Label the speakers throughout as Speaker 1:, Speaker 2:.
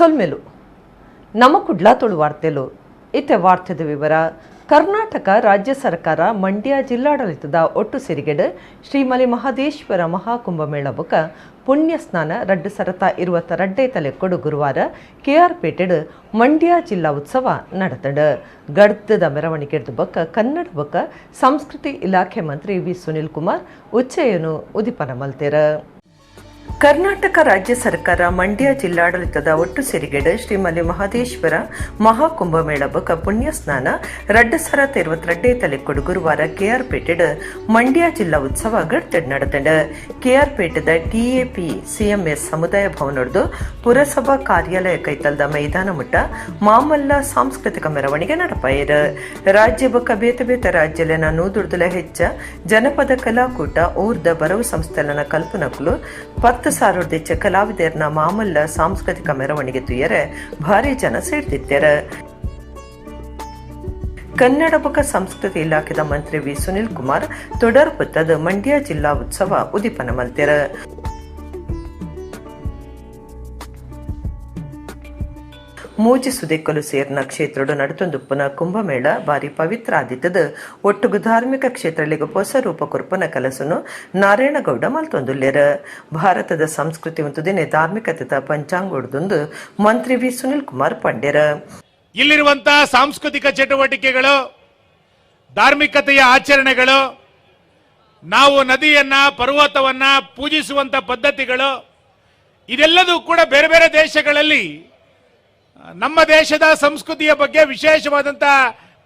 Speaker 1: ಸೊಲ್ಮೆಲು ನಮ್ಮ ಕುಡ್ಲಾತುಳು ವಾರ್ತೆಲು ಇತ್ತೆ ವಾರ್ತೆದ ವಿವರ. ಕರ್ನಾಟಕ ರಾಜ್ಯ ಸರ್ಕಾರ ಮಂಡ್ಯ ಜಿಲ್ಲಾಡಳಿತದ ಒಟ್ಟು ಸೇರಿಗೆಡು ಶ್ರೀಮಲಿ ಮಹದೇಶ್ವರ ಮಹಾಕುಂಭಮೇಳ ಬೊಕ ಪುಣ್ಯ ಸ್ನಾನ ರಡ್ಡು ಸರತ 22 ತಲೆಕೊಡು ಗುರುವಾರ KR ಪೇಟೆಡ್ ಮಂಡ್ಯ ಜಿಲ್ಲಾ ಉತ್ಸವ ನಡೆತಂಡು. ಗಡ್ದದ ಮೆರವಣಿಗೆ ಬೊಕ್ಕ ಕನ್ನಡ ಬೊಕ್ಕ ಸಂಸ್ಕೃತಿ ಇಲಾಖೆ ಮಂತ್ರಿ ವಿ ಸುನಿಲ್ ಕುಮಾರ್ ಉಚ್ಚೆಯನ್ನು ಉದಿಪನ ಮಲ್ತೇರ. ಕರ್ನಾಟಕ ರಾಜ್ಯ ಸರ್ಕಾರ ಮಂಡ್ಯ ಜಿಲ್ಲಾಡಳಿತದ ಒಟ್ಟು ಸೇರಿಗೆಡು ಶ್ರೀಮಲಿ ಮಹದೇಶ್ವರ ಮಹಾಕುಂಭಮೇಳ ಬೊಕ ಪುಣ್ಯ ಸ್ನಾನ ರಡ್ಡು ಸರತ 22 ತಲೆಕೊಡು ಗುರುವಾರ KR ಪೇಟೆಡ್ ಮಂಡ್ಯ ಜಿಲ್ಲಾ ಉತ್ಸವ ಗಡ್ತಡ್ ನಡೆತಂಡು. KR ಪೇಟೆದ TAP CMS ಸಮುದಾಯ ಭವನದ್ದು ಪುರಸಭಾ ಕಾರ್ಯಾಲಯ ಕೈತಲ್ದ ಮೈದಾನ ಮುಟ್ಟ ಮಾಮಲ್ಲ ಸಾಂಸ್ಕೃತಿಕ ಮೆರವಣಿಗೆ ನಡಪಾಯಿರು. ರಾಜ್ಯ ಬೊಕ ಬೇತೆ ಬೇತೆ ರಾಜ್ಯಲೆನ ನೂದುರ್ದುಲ ಹೆಚ್ಚ ಜನಪದ ಕಲಾಕೂಟ ಊರ್ದ ಬರವು ಸಂಸ್ಥೆಲನ ಕಲ್ಪನಕುಲು 10,000 ಹೆಚ್ಚು ಕಲಾವಿದರನ್ನ ಮಾಮಲ್ಲ ಸಾಂಸ್ಕೃತಿಕ ಮೆರವಣಿಗೆ ತುಯ್ಯರೆ ಭಾರಿ ಜನ ಸೇರ್ತಿದ್ದಾರೆ. ಕನ್ನಡ ಬೊಕ ಸಂಸ್ಕೃತಿ ಇಲಾಖೆದ ಮಂತ್ರಿ ವಿ ಸುನಿಲ್ ಕುಮಾರ್ ತೊಡರ್ಪುತ್ತದ ಮಂಡ್ಯ ಜಿಲ್ಲಾ ಉತ್ಸವ ಉದಿಪನ ಮಲ್ತೆರ. ಮೂಜಿ ಸುದೆಕ್ಕಲು ಸೇರ್ನ ಕ್ಷೇತ್ರಡು ನಡತೊಂದುಪ್ಪುನ ಕುಂಭಮೇಳ ಬಾರಿ ಪವಿತ್ರ ಆದಿತ್ತದ ಒಟ್ಟುಗು ಧಾರ್ಮಿಕ ಕ್ಷೇತ್ರಲಿಗೆ ಹೊಸ ರೂಪ ಕೊರ್ಪನ ಕೆಲಸನು ನಾರಾಯಣಗೌಡ ಮಲ್ತೊಂದುಲ್ಲೆರ. ಭಾರತದ ಸಂಸ್ಕೃತಿ ಮತ್ತು ದಿನ ಧಾರ್ಮಿಕತೆ ಪಂಚಾಂಗೋಡ್ದೊಂದು ಮಂತ್ರಿ ವಿ ಸುನಿಲ್ ಕುಮಾರ್ ಪಂಡ್ಯರ.
Speaker 2: ಇಲ್ಲಿರುವಂತಹ ಸಾಂಸ್ಕೃತಿಕ ಚಟುವಟಿಕೆಗಳು, ಧಾರ್ಮಿಕತೆಯ ಆಚರಣೆಗಳು, ನಾವು ನದಿಯನ್ನ ಪರ್ವತವನ್ನ ಪೂಜಿಸುವಂತ ಪದ್ಧತಿಗಳು, ಇದೆಲ್ಲದೂ ಕೂಡ ಬೇರೆ ಬೇರೆ ದೇಶಗಳಲ್ಲಿ ನಮ್ಮ ದೇಶದ ಸಂಸ್ಕೃತಿಯ ಬಗ್ಗೆ ವಿಶೇಷವಾದಂತಹ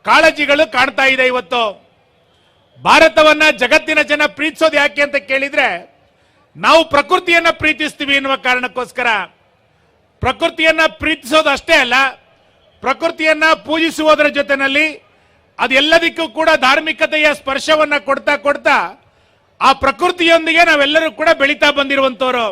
Speaker 2: ಕಾಳಜಿಗಳು ಕಾಣ್ತಾ ಇದೆ. ಇವತ್ತು ಭಾರತವನ್ನ ಜಗತ್ತಿನ ಜನ ಪ್ರೀತಿಸೋದು ಯಾಕೆ ಅಂತ ಕೇಳಿದ್ರೆ, ನಾವು ಪ್ರಕೃತಿಯನ್ನ ಪ್ರೀತಿಸ್ತೀವಿ ಎನ್ನುವ ಕಾರಣಕ್ಕೋಸ್ಕರ. ಪ್ರಕೃತಿಯನ್ನ ಪ್ರೀತಿಸೋದು ಅಷ್ಟೇ ಅಲ್ಲ, ಪ್ರಕೃತಿಯನ್ನ ಪೂಜಿಸುವುದರ ಜೊತೆನಲ್ಲಿ ಅದೆಲ್ಲದಕ್ಕೂ ಕೂಡ ಧಾರ್ಮಿಕತೆಯ ಸ್ಪರ್ಶವನ್ನ ಕೊಡ್ತಾ ಕೊಡ್ತಾ ಆ ಪ್ರಕೃತಿಯೊಂದಿಗೆ ನಾವೆಲ್ಲರೂ ಕೂಡ ಬೆಳೀತಾ ಬಂದಿರುವಂತವರು.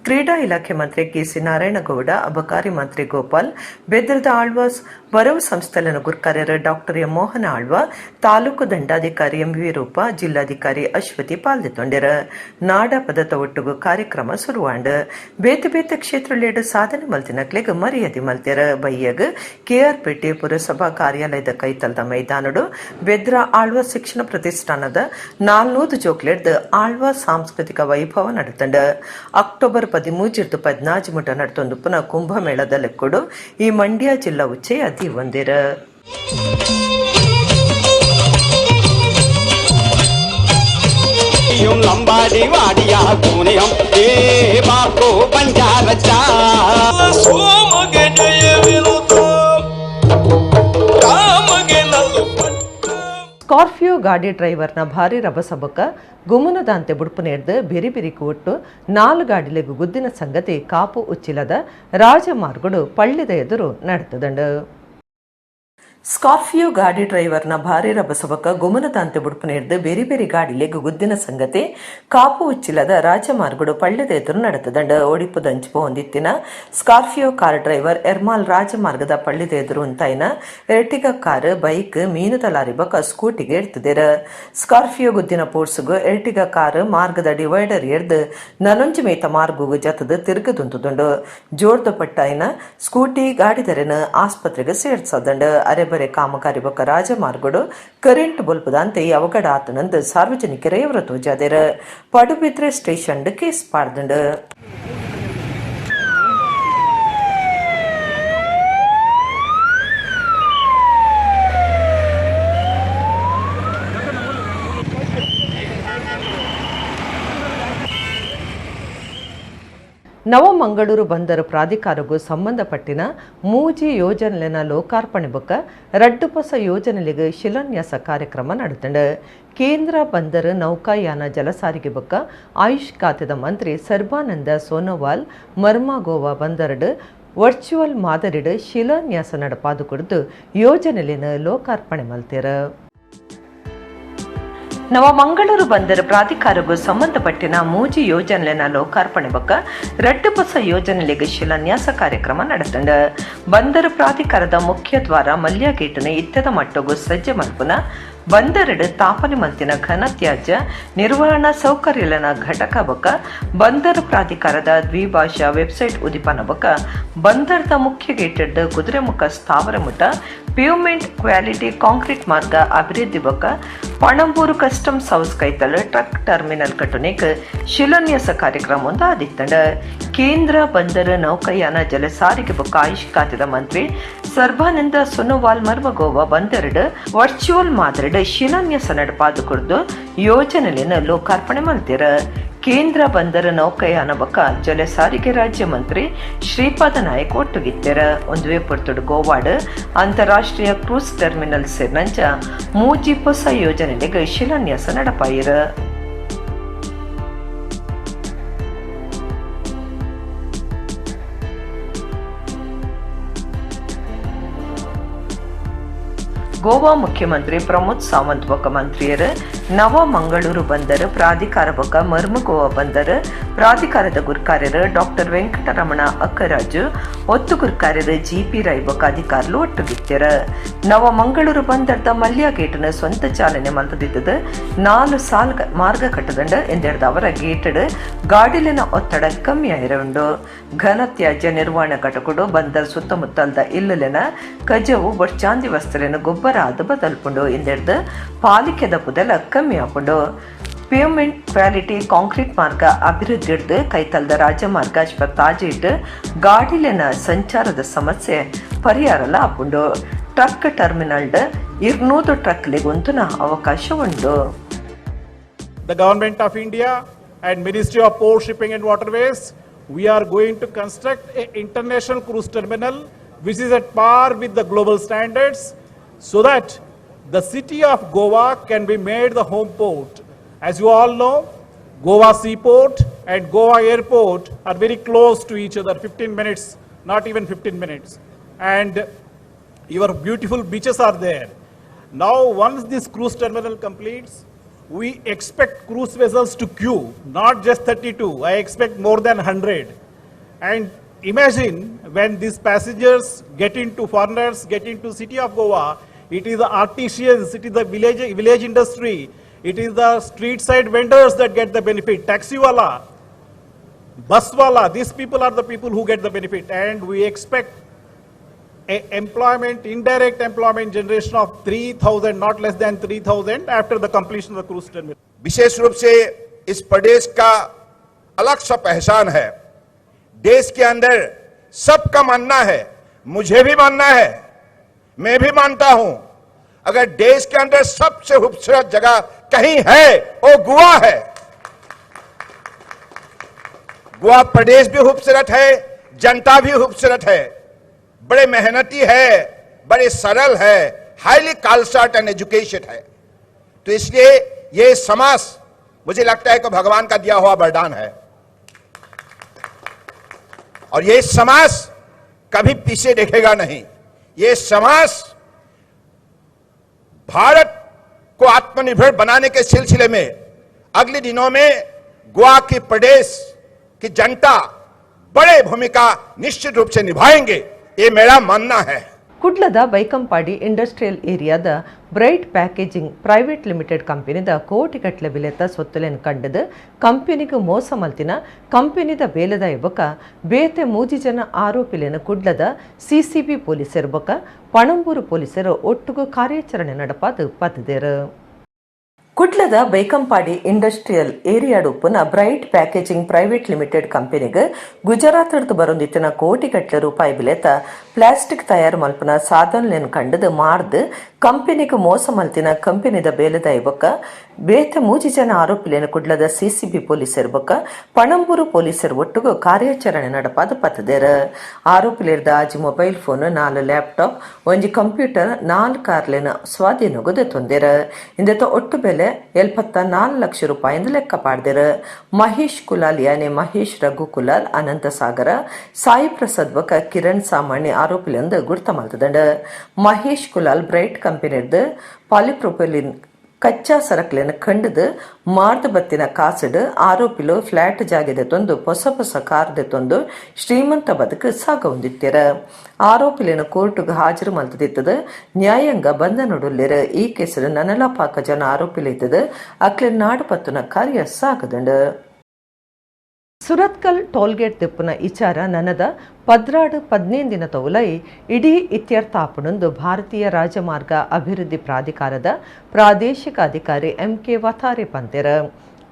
Speaker 1: ಕ್ರೀಡಾ ಇಲಾಖೆ ಮಂತ್ರಿ KC ನಾರಾಯಣಗೌಡ, ಅಬಕಾರಿ ಮಂತ್ರಿ ಗೋಪಾಲ್, ಬೆದ್ರದ ಆಳ್ವಾಸ್, ಬರವು ಸಂಸ್ಥೆಲನ ಗುರ್ಕಾರ್ಯರ ಡಾಕ್ಟರ್ ಎಂ ಮೋಹನ ಆಳ್ವ, ತಾಲೂಕು ದಂಡಾಧಿಕಾರಿ MV ರೂಪ, ಜಿಲ್ಲಾಧಿಕಾರಿ ಅಶ್ವತಿ ಪಾಲ್ದೊಂಡೆರ. ನಾಡ ಪದತ ಒಟ್ಟುಗು ಕಾರ್ಯಕ್ರಮ ಶುರುವಾಂಡ್. ಬೇತೆ ಬೇತೆ ಕ್ಷೇತ್ರಲೇಡು ಸಾಧನೆ ಮಲ್ತಿನಕ್ಲೆಗ್ ಮರ್ಯಾದೆ ಮಲ್ತೆರ. ಬೈಯಗ್ KR ಪೇಟೆ ಪುರಸಭಾ ಕಾರ್ಯಾಲಯದ ಕೈತಲ್ದ ಮೈದಾನಡು ಬೆದ್ರ ಆಳ್ವ ಶಿಕ್ಷಣ ಪ್ರತಿಷ್ಠಾನದ 400 ಜೋಕ್ಲೆಡ್ದು ಆಳ್ವ ಸಾಂಸ್ಕೃತಿಕ ವೈಭವ ನಡೆತಂಡ. ಅಕ್ಟೋಬರ್ 13-14 ಮುಟ ನಡ್ತೊಂದು ಪುನಃ ಕುಂಭಮೇಳದ ಲೆಕ್ಕೊಡು ಈ ಮಂಡ್ಯ ಜಿಲ್ಲಾ ಉಚ್ಚೆ ಅದಿ ಒಂದಿರ.
Speaker 3: लंबाड़ी वाड़िया पूनियम ए बाको पंजार चा सोमगे जय विनुतो कामगे नल्लु
Speaker 1: ಸ್ಕಾರ್ಪಿಯೋ ಗಾಡಿ ಡ್ರೈವರ್ನ ಭಾರಿ ರಭಸಬೊಕ್ಕ ಗುಮ್ಮನದಾಂತೆ ಬುಡ್ಪುನೇರ್ದು ಬೆರಿ ಬೆರಿಕು ಒಟ್ಟು 4 ಗಾಡಿಲೆಗು ಗುದ್ದಿನ ಸಂಗತಿ ಕಾಪು ಉಚ್ಚಿಲದ ರಾಜಮಾರ್ಗಡು ಪಳ್ಳಿದ ಎದುರು ನಡೆತದಂಡು. ಸ್ಕಾರ್ಪಿಯೋ ಗಾಡಿ ಡ್ರೈವರ್ನ ಭಾರಿ ರಭಸಬೊಕ್ಕ ಗುಮ್ಮನದಾಂತೆ ಬುಡ್ಪುನೇರ್ದು ಬೇರೆ ಬೇರೆ ಗಾಡಿಲೆಗು ಗುದ್ದಿನ ಸಂಗತಿ ಕಾಪು ಉಚ್ಚಿಲದ ರಾಜಮಾರ್ಗಡು ಪಳ್ಳಿದ ಎದುರು ನಡೆತದಂಡು. ಓಡಿಪು ದಂಚಿಪು ಹೊಂದಿತ್ತಿನ ಸ್ಕಾರ್ಪಿಯೋ ಕಾರ್ ಡ್ರೈವರ್ ಎರ್ಮಾಲ್ ರಾಜಮಾರ್ಗದ ಪಳ್ಳಿದ ಎದುರು ಉಂತಾಯಿನ ಎರ್ಟಿಗಾ ಕಾರ್, ಬೈಕ್, ಮೀನುದ ಲಾರಿ ಬೊಕ್ಕ ಸ್ಕೂಟಿಗೆ ಎಡ್ತಿದ್ದೇರ. ಸ್ಕಾರ್ಪಿಯೋ ಗುದ್ದಿನ ಪೋರ್ಸುಗು ಎರ್ಟಿಗಾ ಕಾರ್ ಮಾರ್ಗದ ಡಿವೈಡರ್ ಎರ್ದು ನನೊಂಜಿ ಮೇತ ಮಾರ್ಗುಗು ಜತದ ತಿರುಗದುಂತುದುಂಡು. ಜೋರ್ದ ಪಟ್ಟಾಯಿನ ಸ್ಕೂಟಿ ಗಾಡಿದರೆನ ಆಸ್ಪತ್ರೆಗೆ ಸೇರ್ಸದಂಡು. ಅರೆಬರೆ ಕಾಮಗಾರಿ ಬೊಕ್ಕ ರಾಜಮಾರ್ಗಡು ಕರೆಂಟ್ ಬಲ್ಪುದಂತೆ ಅವಘಡ ಆತನಂದು ಸಾರ್ವಜನಿಕರೇ ಇವರು ತೋಜಾದೇರ. ಪಡುಬಿದ್ರೆ ಸ್ಟೇಷನ್ ಕೇಸ್ ಪಾಡ್ದಂಡು. ನವಮಂಗಳೂರು ಬಂದರು ಪ್ರಾಧಿಕಾರಗೂ ಸಂಬಂಧಪಟ್ಟಿನ ಮೂಜಿ ಯೋಜನೆಲಿನ ಲೋಕಾರ್ಪಣೆ ಬೊಕ್ಕ ರಡ್ಡು ಹೊಸ ಯೋಜನೆಲಿಗೆ ಶಿಲಾನ್ಯಾಸ ಕಾರ್ಯಕ್ರಮ ನಡೆತಂಡು. ಕೇಂದ್ರ ಬಂದರು ನೌಕಾಯಾನ ಜಲಸಾರಿಗೆ ಬೊಕ್ಕ ಆಯುಷ್ ಖಾತೆದ ಮಂತ್ರಿ ಸರ್ಬಾನಂದ ಸೋನೋವಾಲ್ ಮರ್ಮಾಗೋವಾ ಬಂದರಡು ವರ್ಚುವಲ್ ಮಾದರಿಡು ಶಿಲಾನ್ಯಾಸ ನಡಪಾದು ಕುರಿತು ಯೋಜನೆಲಿನ ಲೋಕಾರ್ಪಣೆ ಮಲ್ತೇರ. ನವಮಂಗಳೂರು ಬಂದರು ಪ್ರಾಧಿಕಾರಗೂ ಸಂಬಂಧಪಟ್ಟಿನ ಮೂಜಿ ಯೋಜನೆಲಿನ ಲೋಕಾರ್ಪಣೆ ಬೊಕ್ಕ ರಡ್ಡು ಹೊಸ ಯೋಜನೆಲಿಗೆ ಶಿಲಾನ್ಯಾಸ ಕಾರ್ಯಕ್ರಮ ನಡೆತಂಡು. ಬಂದರು ಪ್ರಾಧಿಕಾರದ ಮುಖ್ಯ ದ್ವಾರ ಮಲ್ಯ ಗೇಟ್ನ ಇತ್ತದ ಮಟ್ಟಗೂ ಸಜ್ಜೆ ಮಲ್ಪುನ ಬಂದರಡು ತಾಪನೆ ಮಂತಿನ ಘನತ್ಯಾಜ್ಯ ನಿರ್ವಹಣಾ ಸೌಕರ್ಯಲನ ಘಟಕ ಬೊಕ ಬಂದರು ಪ್ರಾಧಿಕಾರದ ದ್ವಿಭಾಷಾ ವೆಬ್ಸೈಟ್ ಉದಿಪನ ಬೊಕ ಬಂದರದ ಮುಖ್ಯ ಗೇಟೆಡ್ ಕುದುರೆಮುಖ ಸ್ಥಾವರ ಮುಟ ಪ್ಯೂಮೆಂಟ್ ಕ್ವಾಲಿಟಿ ಕಾಂಕ್ರೀಟ್ ಮಾರ್ಗ ಅಭಿವೃದ್ಧಿ ಬೊಕ ಪಣಂಬೂರು ಕಸ್ಟಮ್ಸ್ ಹೌಸ್ ಕೈತಲ್ ಟ್ರಕ್ ಟರ್ಮಿನಲ್ ಕಟುನೆಕ್ ಶಿಲಾನ್ಯಾಸ ಕಾರ್ಯಕ್ರಮ ಒಂದು ಆದಿತ್ತಂಡ ಕೇಂದ್ರ ಬಂದರು ನೌಕಾಯಾನ ಜಲ ಸಾರಿಗೆ ಬೊಕ ಆಯುಷ್ ಖಾತೆದ ಮಂತ್ರಿ ಸರ್ಬಾನಂದ ಸೋನೋವಾಲ್ ಮರ್ಮಗೋವ ಬಂದರಡು ವರ್ಚುವಲ್ ಮಾದರಿಡು ಶಿಲಾನ್ಯಾಸ ನಡಪಾದು ಕುರಿದು ಯೋಜನೆಯನ್ನು ಲೋಕಾರ್ಪಣೆ ಮಾಡ್ತೀರ. ಕೇಂದ್ರ ಬಂದರು ನೌಕಾಯಾನ ಬೊಕ ಜಲ ಸಾರಿಗೆ ರಾಜ್ಯ ಮಂತ್ರಿ ಶ್ರೀಪಾದ ನಾಯಕ್ ಒಟ್ಟುಗಿತ್ತರ ಒಂದುವೆ ಪೊರ್ತುಡು ಗೋವಾಡ್ ಅಂತಾರಾಷ್ಟ್ರೀಯ ಕ್ರೂಸ್ ಟರ್ಮಿನಲ್ ಸೇರ್ನಂಚ ಮೂಜಿ ಹೊಸ ಯೋಜನೆಗೆ ಶಿಲಾನ್ಯಾಸ ನಡಪಾಯಿರ. ಗೋವಾ ಮುಖ್ಯಮಂತ್ರಿ ಪ್ರಮೋದ್ ಸಾವಂತ್ ಬೊಕ ಮಂತ್ರಿಯರು ನವ ಮಂಗಳೂರು ಬಂದರು ಪ್ರಾಧಿಕಾರ ಬೊಕ ಮರ್ಮಗೋವಾ ಬಂದರು ಪ್ರಾಧಿಕಾರದ ಗುರ್ಕಾರ್ಯರು ಡಾಕ್ಟರ್ ವೆಂಕಟರಮಣ ಅಕ್ಕರಾಜು ಒತ್ತು ಗುರ್ಕಾರ್ಯರು ಜಿಪಿ ರೈ ಬೊಕ ಅಧಿಕಾರುలు ಒಟ್ಟುಗಿತ್ತರ. ನವ ಮಂಗಳೂರು ಬಂದರದ ಮಲ್ಯ ಗೇಟ್ನ ಸ್ವಂತ ಚಾಲನೆ ಮಲ್ತದಿದ್ದದು 4 ಸಾಲ್ ಮಾರ್ಗ ಕಟ್ಟದಂಡ ಎಂದೆಡ್ದ ಅವರ ಗೇಟಡ್ ಗಾಡಿಲಿನ ಒತ್ತಡ ಕಮ್ಮಿ ಆಯಿರುಂಡು. ಘನ ತ್ಯಾಜ್ಯ ನಿರ್ವಹಣಾ ಘಟಕಡು ಬಂದರ್ ಸುತ್ತಮುತ್ತಲ್ದ ಇಲ್ಲಲಿನ ಕಜವು ಬಡ್ಚಾಂದಿ ವಸ್ತುಲಿನ ಗೊಬ್ಬರ ಆದ ಬದಲ್ಪುಂಡು ಎಂದೆಡ್ದು ಪಾಲಿಕೆದ ಪುದಲ ಕಮ್ಮಿ ಆಪುಂಡು. ಪ್ಯೂಮೆಂಟ್ ಕ್ವಾಲಿಟಿ ಕಾಂಕ್ರೀಟ್ ಮಾರ್ಗ ಅಭಿವೃದ್ಧಿ ಹಿಡ್ದು ಕೈತಲ್ದ ರಾಜಮಾರ್ಗ ತಾಜಿಡ್ ಗಾಡಿಲಿನ ಸಂಚಾರದ ಸಮಸ್ಯೆ ಪರಿಹಾರಲ ಆಪುಂಡು. ಟ್ರಕ್ ಟರ್ಮಿನಲ್ಡ್ 200 ಟ್ರಕ್ಲಿಗುಂತುನ ಅವಕಾಶ ಉಂಡು.
Speaker 4: The Government of India and Ministry of Port, Shipping and Waterways, we are going to construct an international cruise terminal which is at par with the global standards so that the city of Goa can be made the home port. As you all know, Goa Seaport and Goa Airport are very close to each other, 15 minutes, not even 15 minutes. And your beautiful beaches are there. Now, once this cruise terminal completes, we expect cruise vessels to queue, not just 32, I expect more than 100. And imagine when these passengers get into foreigners, get into city of Goa, it is the artisans, it is the village industry, it is the street side vendors that get the benefit, taxi wala, bus wala, these people are the people who get the benefit. And we expect employment, indirect employment generation of 3,000, not less than 3,000 after the completion of the cruise terminal.
Speaker 5: विशेष रूप से इस प्रदेश का अलग सा पहचान है. देश के अंदर सबका मानना है, मुझे भी मानना है, मैं भी मानता हूं, अगर देश के अंदर सबसे खूबसूरत जगह कहीं है वो गोवा है. गोवा प्रदेश भी खूबसूरत है, जनता भी खूबसूरत है, बड़े मेहनती है, बड़े सरल है, हाईली कल्चर्ड एंड एजुकेटेड है. तो इसलिए ये समाज मुझे लगता है कि भगवान का दिया हुआ वरदान है और ये समाज कभी पीछे देखेगा नहीं. ये समाज भारत को आत्मनिर्भर बनाने के सिलसिले में अगले दिनों में गोवा की प्रदेश की जनता बड़े भूमिका निश्चित रूप से निभाएंगे, ये मेरा मानना है.
Speaker 1: ಕುಡ್ಲದ ಬೈಕಂಪಾಡಿ ಇಂಡಸ್ಟ್ರಿಯಲ್ ಏರಿಯಾದ ಬ್ರೈಟ್ ಪ್ಯಾಕೇಜಿಂಗ್ ಪ್ರೈವೇಟ್ ಲಿಮಿಟೆಡ್ ಕಂಪನಿದ ಕೋಟಿಗಟ್ಟಲೆ ಬೆಲೆತ ಸೊತ್ತುಲೆನ್ ಕಂಡದು ಕಂಪನಿಗೆ ಮೋಸ ಮಲ್ತಿನ ಕಂಪನಿದ ಬೇಲದ ಇಬ್ಬಕ ಬೇತೆ 3 ಜನ ಆರೋಪಿಲೆನ ಕುಡ್ಲದ ಸಿಸಿಬಿ ಪೊಲೀಸರು ಬೊಕ ಪಣಂಬೂರು ಪೊಲೀಸರು ಒಟ್ಟುಗು ಕಾರ್ಯಾಚರಣೆ ನಡಪಾದು ಪತ್ತಿದೇರು. ಕುಡ್ಲದ ಬೈಕಂಪಾಡಿ ಇಂಡಸ್ಟ್ರಿಯಲ್ ಏರಿಯಾಡುಪ್ಪುನ ಬ್ರೈಟ್ ಪ್ಯಾಕೇಜಿಂಗ್ ಪ್ರೈವೇಟ್ ಲಿಮಿಟೆಡ್ ಕಂಪನಿಗೆ ಗುಜರಾತ್ ಬರೊಂದಿತ್ತಿನ ಕೋಟಿಗಟ್ಟಲೆ ರೂಪಾಯಿ ಬೆಲೆತ ಪ್ಲಾಸ್ಟಿಕ್ ತಯಾರು ಮಲ್ಪನ ಸಾಧನೆಯನ್ನು ಕಂಡದು ಮಾರ್ದು ಕಂಪನಿಗೆ ಮೋಸ ಮಲ್ತಿನ ಕಂಪನಿದ ಬೇಲದ ಇಬ್ಬಕ ಬೇತೆ 3 ಜನ ಆರೋಪಿಲೇನು ಕುಡ್ಲದ ಸಿಸಿಬಿ ಪೊಲೀಸರು ಬೊಕ ಪಣಂಬೂರು ಪೊಲೀಸರು ಒಟ್ಟುಗು ಕಾರ್ಯಾಚರಣೆ ನಡಪಾದು ಪತ್ತದೇರು. ಆರೋಪಿಲೇರ್ದ ಆಜಿ ಮೊಬೈಲ್ ಫೋನ್ 4 ಲ್ಯಾಪ್ಟಾಪ್ ಒಂಜಿ ಕಂಪ್ಯೂಟರ್ 4 ಕಾರ್ಲೆನ ಸ್ವಾಧೀನಗೊದೆ ತೊಂದೇರು. ಇಂದೆತ ಒಟ್ಟು ಬೆಲೆ 74 ಲಕ್ಷ ರೂಪಾಯಿ ಎಂದು ಲೆಕ್ಕ ಪಾಡ್ದೇರು. ಮಹೇಶ್ ಕುಲಾಲ್ ಯಾನೆ ಮಹೇಶ್ ರಘು ಕುಲಾಲ್ ಅನಂತ ಸಾಗರ ಸಾಯಿ ಪ್ರಸಾದ್ ಬೊಕ ಕಿರಣ್ ಸಾಮಾನ್ಯ ಆರೋಪಿಲೆಂದು ಗುರ್ತ ಮಲ್ತದಂಡ. ಮಹೇಶ್ ಕುಲಾಲ್ ಬ್ರೈಟ್ ಕಂಪನಿರ್ದು ಪಾಲಿಪ್ರೊಪೈಲಿನ್ ಕಚ್ಚಾ ಸರಕುలను ಕಂಡದು ಮಾರ್ದ ಬತ್ತಿನ ಕಾಸಡು ಆರೋಪಿಲು ಫ್ಲಾಟ್ ಜಾಗೆದೆ ತಂದು ಹೊಸ ಕಾರ್ದೆ ತಂದು ಶ್ರೀಮಂತ ಬದುಕು ಸಾಗವುದಿತ್ತರ ಆರೋಪಿలను ಕೋರ್టుಗೆ ಹಾಜರು ಮಲ್ತದಿತ್ತದ ನ್ಯಾಯಾಂಗ ಬಂಧನೊಡುಲ್ಲೆರ ಈ ಕೇಸರು ನನಲಾಪಾಕ ಜನ ಆರೋಪಿಲಿದ್ದದ ಅಕ್ಲೆ ನಾಡು ಪತ್ತುನ ಕಾರ್ಯ ಸಾಗದಂಡು ಸುರತ್ಕಲ್ ಟೋಲ್ಗೇಟ್ ದಿಪ್ಪುನ ವಿಚಾರ ನನದ 15 ತೌಲೈ ಇಡೀ ಇತ್ಯರ್ಥ ಆಪುನೊಂದು ಭಾರತೀಯ ರಾಜಮಾರ್ಗ ಅಭಿವೃದ್ಧಿ ಪ್ರಾಧಿಕಾರದ ಪ್ರಾದೇಶಿಕ ಅಧಿಕಾರಿ MK ವಥಾರೆ ಪಂತೆರ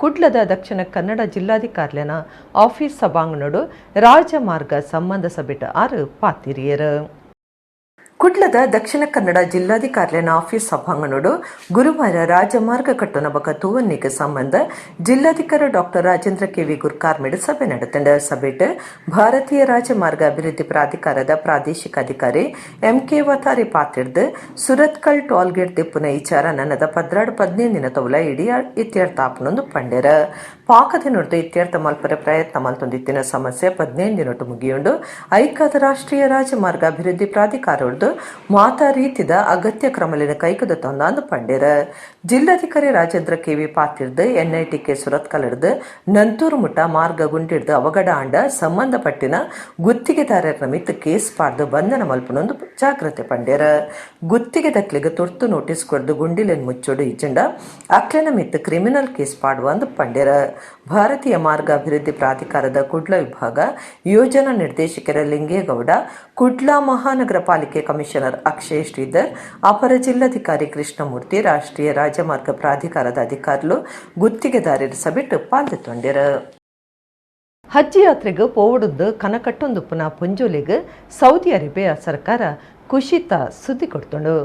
Speaker 1: ಕುಡ್ಲದ ದಕ್ಷಿಣ ಕನ್ನಡ ಜಿಲ್ಲಾಧಿಕಾರಿನ ಆಫೀಸ್ ಸಭಾಂಗಣಡು ರಾಜಮಾರ್ಗ ಸಂಬಂಧ ಸಭೆಟ 6 ಪಾತಿರಿಯರು ಕುಡ್ಲದ ದಕ್ಷಿಣ ಕನ್ನಡ ಜಿಲ್ಲಾಧಿಕಾರಿನ ಆಫೀಸ್ ಸಭಾಂಗಣಡು ಗುರುವಾರ ರಾಜಮಾರ್ಗ ಕಟ್ಟುನ ಬಕ ತೂವನ್ನಿಗೆ ಸಂಬಂಧ ಜಿಲ್ಲಾಧಿಕಾರಿ ಡಾಕ್ಟರ್ ರಾಜೇಂದ್ರ KV ಗುರ್ಕಾರ್ಮೆಡ್ ಸಭೆ ನಡೆತಂಡ ಸಭೆಟ್ ಭಾರತೀಯ ರಾಜಮಾರ್ಗ ಅಭಿವೃದ್ಧಿ ಪ್ರಾಧಿಕಾರದ ಪ್ರಾದೇಶಿಕ ಅಧಿಕಾರಿ MK ವಥಾರಿ ಪಾತಿರ್ದು ಸುರತ್ಕಲ್ ಟೋಲ್ಗೇಟ್ ದಿಪ್ಪುನ ವಿಚಾರ ನನದ 15 ತೌಲ ಇಡೀ ಇತ್ಯರ್ಥ ಆಪುನೊಂದು ಪಂಡೆರ ಪಾಕದ ನುಡಿದು ಇತ್ಯರ್ಥ ಮಲ್ಪರ ಪ್ರಯತ್ನ ಮಲ್ತೊಂದಿತ್ತಿನ ಸಮಸ್ಯೆ 15 ಮುಗಿಯುಂಡು ಐಕಾದ ರಾಷ್ಟ್ರೀಯ ರಾಜಮಾರ್ಗ ಅಭಿವೃದ್ಧಿ ಪ್ರಾಧಿಕಾರ ಮಾತಾ ರೀತಿದ ಅಗತ್ಯ ಕ್ರಮಲಿನ ಕೈಕದ ತಂದಾಂದು ಪಂಡೆರ ಜಿಲ್ಲಾಧಿಕಾರಿ ರಾಜೇಂದ್ರ KV ಪಾತಿರ್ದು NITK ಸುರತ್ಕಲ್ ಹಿಡ್ದು ನಂತೂರು ಮುಟ್ಟ ಮಾರ್ಗ ಗುಂಡಿಡ್ದು ಅವಘಡ ಆಂಡ ಸಂಬಂಧಪಟ್ಟಿನ ಗುತ್ತಿಗೆದಾರರ ಮಿತ್ತು ಕೇಸ್ ಪಾಡ್ದು ಬಂಧನ ಮಲ್ಪನೊಂದು ಜಾಗ್ರತೆ ಪಂಡೆರ ಗುತ್ತಿಗೆ ದಕ್ಲಿಗೆ ತುರ್ತು ನೋಟಿಸ್ ಕೊಡ್ದು ಗುಂಡಿಲೆನ್ ಮುಚ್ಚೋಡು ಇಜ್ಜಂಡ ಅಕ್ಲೆನ ಮಿತ್ತು ಕ್ರಿಮಿನಲ್ ಕೇಸ್ ಪಾಡುವಂದು ಪಂಡೆರ ಭಾರತೀಯ ಮಾರ್ಗ ಅಭಿವೃದ್ಧಿ ಪ್ರಾಧಿಕಾರದ ಕುಡ್ಲ ವಿಭಾಗ ಯೋಜನಾ ನಿರ್ದೇಶಕರ ಲಿಂಗೇಗೌಡ ಕುಡ್ಲ ಮಹಾನಗರ ಪಾಲಿಕೆ ಕಮಿಷನರ್ ಅಕ್ಷಯ್ ಶ್ರೀಧರ್ ಅಪರ ಜಿಲ್ಲಾಧಿಕಾರಿ ಕೃಷ್ಣಮೂರ್ತಿ ರಾಷ್ಟ್ರೀಯ ರಾಜಮಾರ್ಗ ಪ್ರಾಧಿಕಾರದ ಅಧಿಕಾರುలు ಗುತ್ತಿಗೆದಾರರ ಸಭೆಟ್ ಪಾಲ್ಗೊಂಡಿರ ಹಜ್ ಯಾತ್ರೆಗೆ ಪೋವಡುದ್ದು ಕನಕಟ್ಟೊಂದುಪ್ಪುನ ಪುಂಜೋಲಿಗೆ ಸೌದಿ ಅರೇಬಿಯಾ ಸರ್ಕಾರ ಖುಷಿತ ಸುದ್ದಿ ಕೊಡ್ತುಂಡು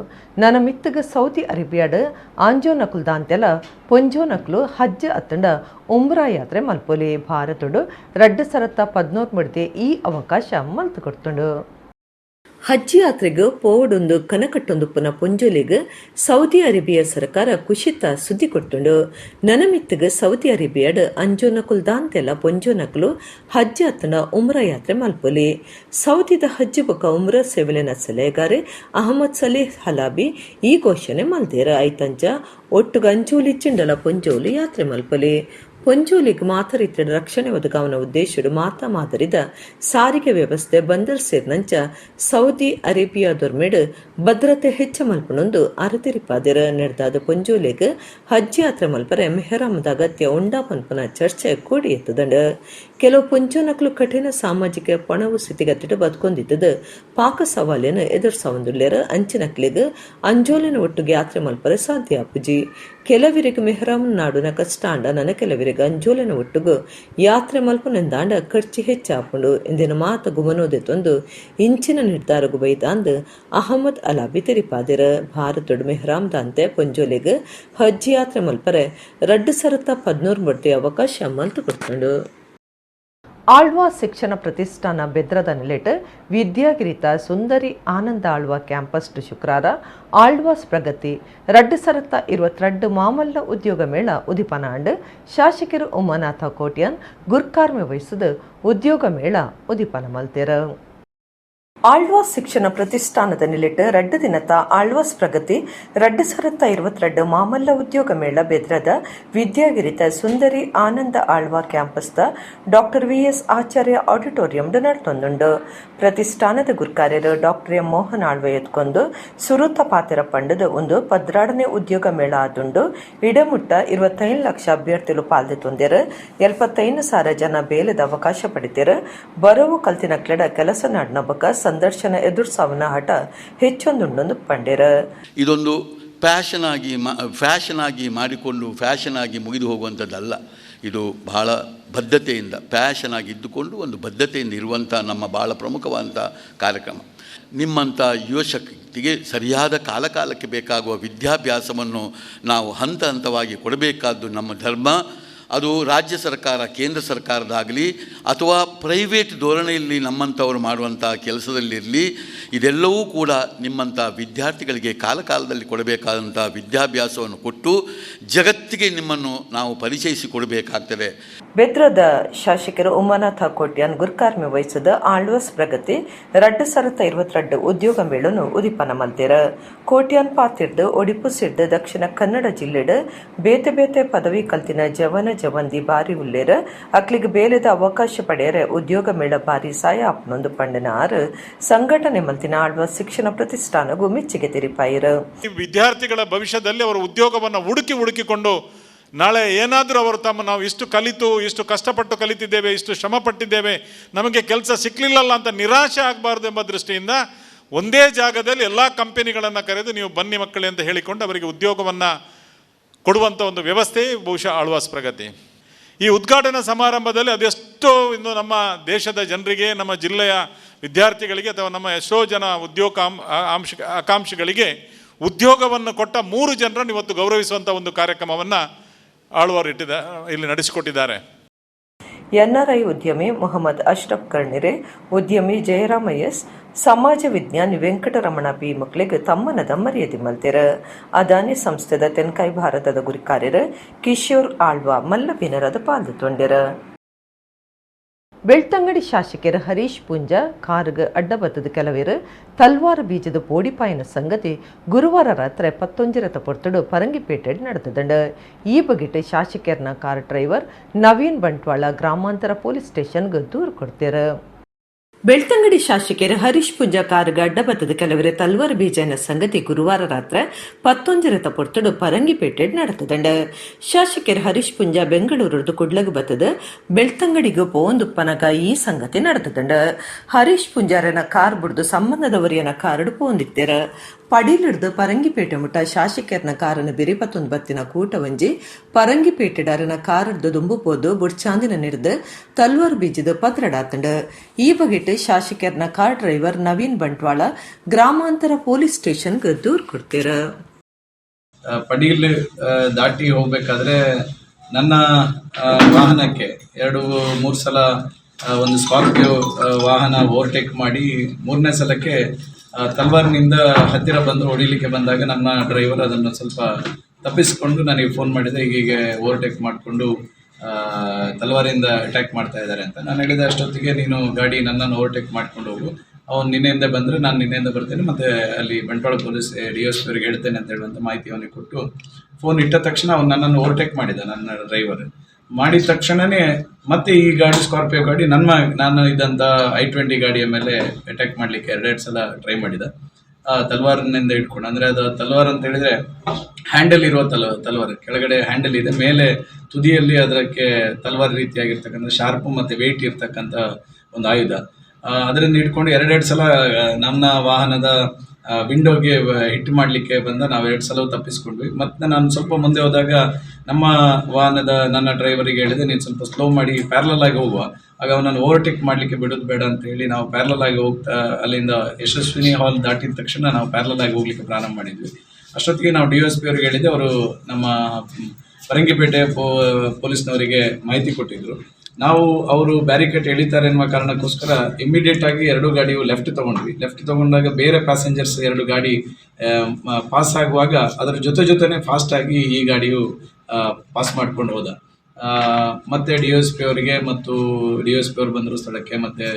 Speaker 1: ನನ್ನ ಮಿತ್ತಗ ಸೌದಿ ಅರೇಬಿಯಾಡ್ ಆಂಜೋನಕುಲ್ದಾಂತೆಲ ಪೊಂಜೋನಕ್ಲು ಹಜ್ ಅತ್ತಂಡ ಉಮ್ರಾ ಯಾತ್ರೆ ಮಲ್ಪೊಲಿ ಭಾರತಡು 2014 ಮುಡ್ದೆ ಈ ಅವಕಾಶ ಮಲ್ತು ಕೊಡ್ತುಂಡು ಹಜ್ ಯಾತ್ರೆಗೆ ಪೋವಡೊಂದು ಕನಕಟ್ಟೊಂದುಪ್ಪನ ಪೊಂಜೋಲಿಗೆ ಸೌದಿ ಅರೇಬಿಯಾ ಸರ್ಕಾರ ಖುಷಿತ ಸುದ್ದಿ ಕೊಟ್ಟುಂಡು ನನಮಿತ್ತಗ ಸೌದಿ ಅರೇಬಿಯಾಡ್ ಅಂಜೋನಕುಲ್ದಾಂತೆಲ ಪೊಂಜೋನಕ್ಲು ಹಜ್ ಅತ್ತನ ಉಮ್ರಾ ಯಾತ್ರೆ ಮಲ್ಪೊಲಿ ಸೌದಿದ ಹಜ್ ಬೊಕ ಉಮ್ರಾ ಸೇವೆಲಿನ ಸಲಹೆಗಾರೆ ಅಹಮದ್ ಸಲೀಹ್ ಹಲಾಬಿ ಈ ಘೋಷಣೆ ಮಲ್ದೇರ ಐತಂಜ ಒಟ್ಟುಗ ಅಂಜೋಲಿ ಚಿಂಡಲ ಪೊಂಜೋಲಿ ಯಾತ್ರೆ ಮಲ್ಪೊಲಿ ಪೊಂಜೋಲಿಗೆ ಮಾತರಿತ್ರ ರಕ್ಷಣೆ ಒದಗಾವನ ಉದ್ದೇಶಡು ಮಾತರಿದ ಸಾರಿಗೆ ವ್ಯವಸ್ಥೆ ಬಂದರ್ ಸೇರ್ನಂಚ ಸೌದಿ ಅರೇಬಿಯಾದೊರ್ಮೆಡ್ ಭದ್ರತೆ ಹೆಚ್ಚ ಮಲ್ಪನೊಂದು ಅರತಿರಿಪಾದಿರ ನಡೆದಾದ ಪೊಂಜೋಲಿಗೆ ಹಜ್ ಯಾತ್ರೆ ಮಲ್ಪರೆ ಮೆಹರಾಮದ ಅಗತ್ಯ ಉಂಡಾ ಪನ್ಪನ ಚರ್ಚೆ ಕೂಡಿ ಎತ್ತದಂಡ ಕೆಲವು ಪೊಂಜೋನಕ್ಲು ಕಠಿಣ ಸಾಮಾಜಿಕ ಪಣವು ಸ್ಥಿತಿಗತಿಟ್ಟು ಬದುಕೊಂದಿದ್ದದು ಪಾಕ ಸವಾಲಿನ ಎದುರ್ಸಾವಂದುಲ್ಲೇರ ಅಂಚಿನಕ್ಲಿಗೆ ಅಂಜೋಲಿನ ಒಟ್ಟಿಗೆ ಯಾತ್ರೆ ಮಲ್ಪರೆ ಸಾಧ್ಯ ಅಪ್ಪುಜಿ ಕೆಲವರಿಗೆ ಮೆಹರಾಮನ್ ನಾಡುನ ಕಷ್ಟಾಂಡ ನನ್ನ ಕೆಲವರಿಗೆ ಅಂಜೋಲಿನ ಒಟ್ಟಿಗೂ ಯಾತ್ರೆ ಮಲ್ಪನೆಂದಾಂಡ ಖರ್ಚು ಹೆಚ್ಚಾಪುಂಡು ಎಂದಿನ ಮಾತು ಗುಮನೋದೆ ತಂದು ಇಂಚಿನ ನಿರ್ಧಾರಗು ಬೈದಾಂದು ಅಹಮದ್ ಅಲಾಬಿ ತೆರಿಪಾದಿರ ಭಾರತಡು ಮೆಹರಾಮ್ದಾಂತೆ ಪೊಂಜೋಲಿಗೆ ಹಜ್ ಯಾತ್ರೆ ಮಲ್ಪರೆ 2013 ಮುಡ್ದೆ ಅವಕಾಶ ಮಲ್ತು ಕೊಡ್ತುಂಡು ಆಳ್ವಾ ಶಿಕ್ಷಣ ಪ್ರತಿಷ್ಠಾನ ಬೆದ್ರದ ನೆಲೆಟ್ ವಿದ್ಯಾಗಿರಿತ ಸುಂದರಿ ಆನಂದ ಆಳ್ವಾ ಕ್ಯಾಂಪಸ್ ಶುಕ್ರವಾರ ಆಳ್ವಾಸ್ ಪ್ರಗತಿ 2022 ಮಾಮಲ್ಲ ಉದ್ಯೋಗ ಮೇಳ ಉದಿಪನಾಂಡ್ ಶಾಸಕರು ಉಮಾನಾಥ ಕೋಟ್ಯಾನ್ ಗುರ್ಕಾರ್ಮೆ ವಹಿಸಿದ ಉದ್ಯೋಗ ಮೇಳ ಉದಿಪನ ಮಲ್ತೆರ ಆಳ್ವಾಸ್ ಶಿಕ್ಷಣ ಪ್ರತಿಷ್ಠಾನದ ನೆಲೆಟ್ 2 ದಿನದ ಆಳ್ವಾಸ್ ಪ್ರಗತಿ 2022 ಮಾಮಲ್ಲ ಉದ್ಯೋಗ ಮೇಳ ಬೆದ್ರದ ವಿದ್ಯಾಗಿರಿತ ಸುಂದರಿ ಆನಂದ ಆಳ್ವಾ ಕ್ಯಾಂಪಸ್ದ ಡಾಕ್ಟರ್ VS ಆಚಾರ್ಯ ಆಡಿಟೋರಿಯಂ ನಡ್ತೊಂದುಂಡು ಪ್ರತಿಷ್ಠಾನದ ಗುರ್ಕಾರ್ಯರು ಡಾಕ್ಟರ್ ಎಂ ಮೋಹನ್ ಆಳ್ವ ಎತ್ಕೊಂಡು ಸುರುತ ಪಾತೆರ ಪಂಡದ ಒಂದು 12ನೇ ಉದ್ಯೋಗ ಮೇಳ ಆದುಂಡು ಇಡಮುಟ್ಟ 25 ಲಕ್ಷ ಅಭ್ಯರ್ಥಿಗಳು ಪಾಲ್ದೊಂದಿರು 75,000 ಜನ ಬೇಲದ ಅವಕಾಶ ಪಡಿತಿರು ಬರವು ಕಲ್ತಿನ ಕ್ಲೆಡ ಕೆಲಸ ನಾಡ್ನ ಬಕ ಸಂದರ್ಶನ ಎದುರ್ಸಾವನ ಹಠ ಹೆಚ್ಚೊಂದುಂಡೊಂದು ಪಂಡೆರ
Speaker 6: ಇದೊಂದು ಫ್ಯಾಷನ್ ಆಗಿ ಮಾಡಿಕೊಂಡು ಫ್ಯಾಷನ್ ಆಗಿ ಮುಗಿದು ಹೋಗುವಂಥದ್ದಲ್ಲ. ಇದು ಬಹಳ ಬದ್ಧತೆಯಿಂದ ಫ್ಯಾಷನ್ ಆಗಿ ಇದ್ದುಕೊಂಡು ಒಂದು ಬದ್ಧತೆಯಿಂದ ಇರುವಂಥ ನಮ್ಮ ಭಾಳ ಪ್ರಮುಖವಾದಂಥ ಕಾರ್ಯಕ್ರಮ. ನಿಮ್ಮಂಥ ಯುವಶಕ್ತಿಗೆ ಸರಿಯಾದ ಕಾಲಕಾಲಕ್ಕೆ ಬೇಕಾಗುವ ವಿದ್ಯಾಭ್ಯಾಸವನ್ನು ನಾವು ಹಂತ ಹಂತವಾಗಿ ಕೊಡಬೇಕಾದ್ದು ನಮ್ಮ ಧರ್ಮ. ಅದು ರಾಜ್ಯ ಸರ್ಕಾರ ಕೇಂದ್ರ ಸರ್ಕಾರದಾಗಲಿ ಅಥವಾ ಪ್ರೈವೇಟ್ ಧೋರಣೆಯಲ್ಲಿ ನಮ್ಮಂಥವ್ರು ಮಾಡುವಂಥ ಕೆಲಸದಲ್ಲಿರಲಿ, ಇದೆಲ್ಲವೂ ಕೂಡ ನಿಮ್ಮಂಥ ವಿದ್ಯಾರ್ಥಿಗಳಿಗೆ ಕಾಲಕಾಲದಲ್ಲಿ ಕೊಡಬೇಕಾದಂಥ ವಿದ್ಯಾಭ್ಯಾಸವನ್ನು ಕೊಟ್ಟು ಜಗತ್ತಿಗೆ ನಿಮ್ಮನ್ನು ನಾವು ಪರಿಚಯಿಸಿಕೊಡಬೇಕಾಗ್ತದೆ.
Speaker 1: ಬೆದ್ರದ ಶಾಸಕರು ಉಮಾನಾಥ ಕೋಟ್ಯಾನ್ ಗುರ್ಕಾರ್ಮಿ ವಹಿಸಿದ ಆಳ್ವಾಸ್ ಪ್ರಗತಿ 2022 ಉದ್ಯೋಗ ಮೇಳನು ಉದಿಪನ ಮಲ್ತಿರ ಕೋಟ್ಯಾನ್ ಪಾತಿರ್ದು ಒಡಿಪು ಸಿಡ್ದು ದಕ್ಷಿಣ ಕನ್ನಡ ಜಿಲ್ಲೆಡ್ ಬೇತೆ ಬೇತೆ ಪದವಿ ಕಲ್ತಿನ ಜವನ ಜವಂದಿ ಬಾರಿ ಉಲ್ಲೇರ ಅಕ್ಲಿಗೆ ಬೇಲೆದ ಅವಕಾಶ ಪಡೆಯರೆ ಉದ್ಯೋಗ ಮೇಳ ಬಾರಿ ಸಾಯ ಅಪ್ನೊಂದು ಪಂಡನ ಆರು ಸಂಘಟನೆ ಮಲ್ತಿನ ಆಳ್ವಾಸ್ ಶಿಕ್ಷಣ ಪ್ರತಿಷ್ಠಾನಗೂ ಮೆಚ್ಚುಗೆ ತೆರಿಪಾಯಿರ.
Speaker 7: ವಿದ್ಯಾರ್ಥಿಗಳ ಭವಿಷ್ಯದಲ್ಲಿ ಅವರು ಉದ್ಯೋಗವನ್ನು ಹುಡುಕಿಕೊಂಡು ನಾಳೆ ಏನಾದರೂ ಅವರು ನಾವು ಇಷ್ಟು ಕಲಿತು ಇಷ್ಟು ಕಷ್ಟಪಟ್ಟು ಕಲಿತಿದ್ದೇವೆ, ಇಷ್ಟು ಶ್ರಮ ಪಟ್ಟಿದ್ದೇವೆ, ನಮಗೆ ಕೆಲಸ ಸಿಕ್ಕಲಿಲ್ಲಲ್ಲ ಅಂತ ನಿರಾಶೆ ಆಗಬಾರ್ದು ಎಂಬ ದೃಷ್ಟಿಯಿಂದ ಒಂದೇ ಜಾಗದಲ್ಲಿ ಎಲ್ಲ ಕಂಪನಿಗಳನ್ನು ಕರೆದು ನೀವು ಬನ್ನಿ ಮಕ್ಕಳೇ ಅಂತ ಹೇಳಿಕೊಂಡು ಅವರಿಗೆ ಉದ್ಯೋಗವನ್ನು ಕೊಡುವಂಥ ಒಂದು ವ್ಯವಸ್ಥೆ ಬಹುಶಃ ಆಳ್ವಾಸ್ ಪ್ರಗತಿ. ಈ ಉದ್ಘಾಟನಾ ಸಮಾರಂಭದಲ್ಲಿ ಅದೆಷ್ಟೋ ಇನ್ನು ನಮ್ಮ ದೇಶದ ಜನರಿಗೆ, ನಮ್ಮ ಜಿಲ್ಲೆಯ ವಿದ್ಯಾರ್ಥಿಗಳಿಗೆ ಅಥವಾ ನಮ್ಮ ಎಷ್ಟೋ ಜನ ಆಕಾಂಕ್ಷಿಗಳಿಗೆ ಉದ್ಯೋಗವನ್ನು ಕೊಟ್ಟ 3 ಜನರನ್ನು ಇವತ್ತು ಗೌರವಿಸುವಂಥ ಒಂದು ಕಾರ್ಯಕ್ರಮವನ್ನು ಆಳ್ವಾರ್ ಇಲ್ಲಿ ನಡೆಸಿಕೊಟ್ಟಿದ್ದಾರೆ.
Speaker 1: ಎನ್ಆರ್ಐ ಉದ್ಯಮಿ ಮೊಹಮ್ಮದ್ ಅಶ್ರಫ್ ಕರ್ಣಿರೆ, ಉದ್ಯಮಿ ಜಯರಾಮಯ್ಯಸ್, ಸಮಾಜ ವಿಜ್ಞಾನಿ ವೆಂಕಟರಮಣ ಬಿ ಮಕ್ಕಳಿಗೆ ತಮ್ಮನದ ಮರ್ಯಾದೆ ಮಲ್ತಿರ. ಅದಾನಿ ಸಂಸ್ಥೆದ ತೆನ್ಕಾಯಿ ಭಾರತದ ಗುರಿಕಾರ್ಯರ ಕಿಶೋರ್ ಆಳ್ವಾ ಮಲ್ಲಬಿನರದ ಪಾಲ್ದು ತೊಂಡಿರ. ಬೆಳ್ತಂಗಡಿ ಶಾಸಕರು ಹರೀಶ್ ಪುಂಜ ಕಾರ್ಗ್ ಅಡ್ಡಬತ್ತದ ಕೆಲವೇರು ತಲ್ವಾರ ಬೀಜದ ಪೋಡಿಪಾಯಿನ ಸಂಗತಿ ಗುರುವಾರ ರಾತ್ರಿ 19 ಪೊರ್ತಡು ಪರಂಗಿಪೇಟೆ ನಡೆದದಂಡ. ಈ ಬಗೆಟ್ ಶಾಸಕರ್ನ ಕಾರ್ ಡ್ರೈವರ್ ನವೀನ್ ಬಂಟ್ವಾಳ ಗ್ರಾಮಾಂತರ ಪೊಲೀಸ್ ಸ್ಟೇಷನ್ಗೆ ದೂರು ಕೊಡ್ತೀರ. ಬೆಳ್ತಂಗಡಿ ಶಾಸಕರು ಹರೀಶ್ ಪುಂಜ ಕಾರ್ಗ್ ಅಡ್ಡಬತ್ತದ ಕೆಲವರೆ ತಲ್ವಾರ ಬೀಜನ ಸಂಗತಿ ಗುರುವಾರ ರಾತ್ರಿ 19 ಪೊರ್ತಡು ಪರಂಗಿಪೇಟೆ ನಡೆದದಂಡ. ಶಾಸಕರು ಹರೀಶ್ ಪುಂಜ ಬೆಂಗಳೂರದು ಕುಡ್ಲಗ್ ಬತ್ತದ ಬೆಳ್ತಂಗಡಿಗೂ ಪೋಂದುಪ್ಪನಗ ಈ ಸಂಗತಿ ನಡೆದದಂಡ. ಹರೀಶ್ ಪುಂಜಾರನ ಕಾರ್ ಬಿಡ್ದು ಸಂಬಂಧದವರಿಯನ ಕಾರ್ಡ್ ಪೋಂದಿತ್ತೇರ. ಪಡಿಲಿಡ್ದು ಪರಂಗಿಪೇಟೆ ಮುಟ್ಟ ಶಾಸಕರ್ನ ಕಾರನ ಬಿರಿಪತ್ತೊಂದು ಬತ್ತಿನ ಕೂಟ ಒಂಜಿ ಪರಂಗಿಪೇಟೆಡಾರನ ಕಾರಡ್ದು ದುಂಬು ಪೋದು ಬುಡ್ಚಾಂದಿನ ನಿರ್ದು ತಲ್ವಾರ್ ಬೀಜದ ಪತ್ರಡಾತಂಡ. ಈ ಬಗೆಟ್ ಶಾಸಕರ್ನ ಕಾರ್ ಡ್ರೈವರ್ ನವೀನ್ ಬಂಟ್ವಾಳ ಗ್ರಾಮಾಂತರ ಪೊಲೀಸ್ ಸ್ಟೇಷನ್ಗೆ ದೂರು ಕೊಡ್ತೀರ.
Speaker 8: ಪಡೀಲ್ ದಾಟಿ ಹೋಗ್ಬೇಕಾದ್ರೆ ನನ್ನ ವಾಹನಕ್ಕೆ 2-3 ಸಲ ಒಂದು ಸ್ಕಾರ್ಪಿಯೋ ವಾಹನ ಓವರ್ಟೇಕ್ ಮಾಡಿ 3ನೇ ಸಲಕ್ಕೆ ತಲ್ವಾರ್ನಿಂದ ಹತ್ತಿರ ಬಂದು ಹೊಡಿಲಿಕ್ಕೆ ಬಂದಾಗ ನನ್ನ ಡ್ರೈವರ್ ಅದನ್ನು ಸ್ವಲ್ಪ ತಪ್ಪಿಸಿಕೊಂಡು ನನಗೆ ಫೋನ್ ಮಾಡಿದೆ, ಹೀಗೆ ಓವರ್ಟೇಕ್ ಮಾಡಿಕೊಂಡು ತಲ್ವಾರಿಂದ ಅಟ್ಯಾಕ್ ಮಾಡ್ತಾ ಇದ್ದಾರೆ ಅಂತ. ನಾನು ಹೇಳಿದೆ, ಅಷ್ಟೊತ್ತಿಗೆ ನೀನು ಗಾಡಿ ನನ್ನನ್ನು ಓವರ್ಟೇಕ್ ಮಾಡ್ಕೊಂಡು ಹೋಗು, ಅವನು ನಿನ್ನೆಯಿಂದ ಬಂದರೆ ನಾನು ನಿನ್ನೆಯಿಂದ ಬರ್ತೇನೆ, ಮತ್ತು ಅಲ್ಲಿ ಬಂಟ್ವಾಳ ಪೊಲೀಸ್ DSP ಅವರಿಗೆ ಹೇಳ್ತೇನೆ ಅಂತ ಹೇಳುವಂಥ ಮಾಹಿತಿ ಅವನಿಗೆ ಕೊಟ್ಟು ಫೋನ್ ಇಟ್ಟ ತಕ್ಷಣ ಅವನು ನನ್ನನ್ನು ಓವರ್ಟೇಕ್ ಮಾಡಿದ. ನನ್ನ ಡ್ರೈವರ್ ಮಾಡಿದ ತಕ್ಷಣವೇ ಮತ್ತೆ ಈ ಗಾಡಿ ಸ್ಕಾರ್ಪಿಯೋ ಗಾಡಿ ನಾನು ಇದ್ದಂಥ I-20 ಗಾಡಿಯ ಮೇಲೆ ಅಟ್ಯಾಕ್ ಮಾಡಲಿಕ್ಕೆ 2 ಸಲ ಟ್ರೈ ಮಾಡಿದ. ತಲ್ವಾರ್ನಿಂದ ಇಟ್ಕೊಂಡು, ಅಂದರೆ ಅದು ತಲ್ವಾರ್ ಅಂತ ಹೇಳಿದರೆ ಹ್ಯಾಂಡಲ್ ಇರುವ ತಲ್ವಾರ್ ಕೆಳಗಡೆ ಹ್ಯಾಂಡಲ್ ಇದೆ, ಮೇಲೆ ತುದಿಯಲ್ಲಿ ಅದಕ್ಕೆ ತಲ್ವಾರ್ ರೀತಿಯಾಗಿರ್ತಕ್ಕಂಥ ಶಾರ್ಪು ಮತ್ತು ವೆಯ್ಟ್ ಇರ್ತಕ್ಕಂಥ ಒಂದು ಆಯುಧ. ಅದರಿಂದ ಇಟ್ಕೊಂಡು 2 ಸಲ ನನ್ನ ವಾಹನದ ವಿಂಡೋಗೆ ಹಿಟ್ ಮಾಡಲಿಕ್ಕೆ ಬಂದ. ನಾವು 2 ಸಲ ತಪ್ಪಿಸ್ಕೊಂಡ್ವಿ. ಮತ್ತು ನಾನು ಸ್ವಲ್ಪ ಮುಂದೆ ಹೋದಾಗ ನಮ್ಮ ವಾಹನದ ನನ್ನ ಡ್ರೈವರಿಗೆ ಹೇಳಿದೆ, ನೀನು ಸ್ವಲ್ಪ ಸ್ಲೋ ಮಾಡಿ ಪ್ಯಾರಲಲ್ ಆಗಿ ಹೋಗುವ. ಆಗ ಅವನನ್ನು ಓವರ್ಟೇಕ್ ಮಾಡಲಿಕ್ಕೆ ಬಿಡೋದು ಬೇಡ ಅಂತ ಹೇಳಿ ನಾವು ಪ್ಯಾರಲಲ್ ಆಗಿ ಹೋಗ್ತಾ ಅಲ್ಲಿಂದ ಯಶಸ್ವಿನಿ ಹಾಲ್ ದಾಟಿದ ತಕ್ಷಣ ನಾವು ಪ್ಯಾರಲಲ್ ಆಗಿ ಹೋಗ್ಲಿಕ್ಕೆ ಪ್ರಾರಂಭ ಮಾಡಿದ್ವಿ. ಅಷ್ಟೊತ್ತಿಗೆ ನಾವು DSP ಅವರಿಗೆ ಹೇಳಿದೆ, ಅವರು ನಮ್ಮ ಪರಂಗಿಪೇಟೆ ಪೊಲೀಸ್ನವರಿಗೆ ಮಾಹಿತಿ ಕೊಟ್ಟಿದ್ದರು. ಅವರು ಬ್ಯಾರಿಕೇಡ್ ಎಳಿತಾರೆ ಎನ್ನುವ ಕಾರಣಕ್ಕೋಸ್ಕರ ಇಮಿಡಿಯೇಟ್ ಆಗಿ 2 ಗಾಡಿಯು ಲೆಫ್ಟ್ ತಗೊಂಡಾಗ ಬೇರೆ ಪ್ಯಾಸೆಂಜರ್ಸ್ 2 ಗಾಡಿ ಪಾಸ್ ಆಗುವಾಗ ಅದರ ಜೊತೆನೇ ಫಾಸ್ಟ್ ಆಗಿ ಈ ಗಾಡಿಯು ಪಾಸ್ ಮಾಡ್ಕೊಂಡು ಹೋದ. ಮತ್ತೆ DSP ಅವರಿಗೆ ಮತ್ತು DSP ಅವರು ಬಂದರು ಸ್ಥಳಕ್ಕೆ, ಮತ್ತೆ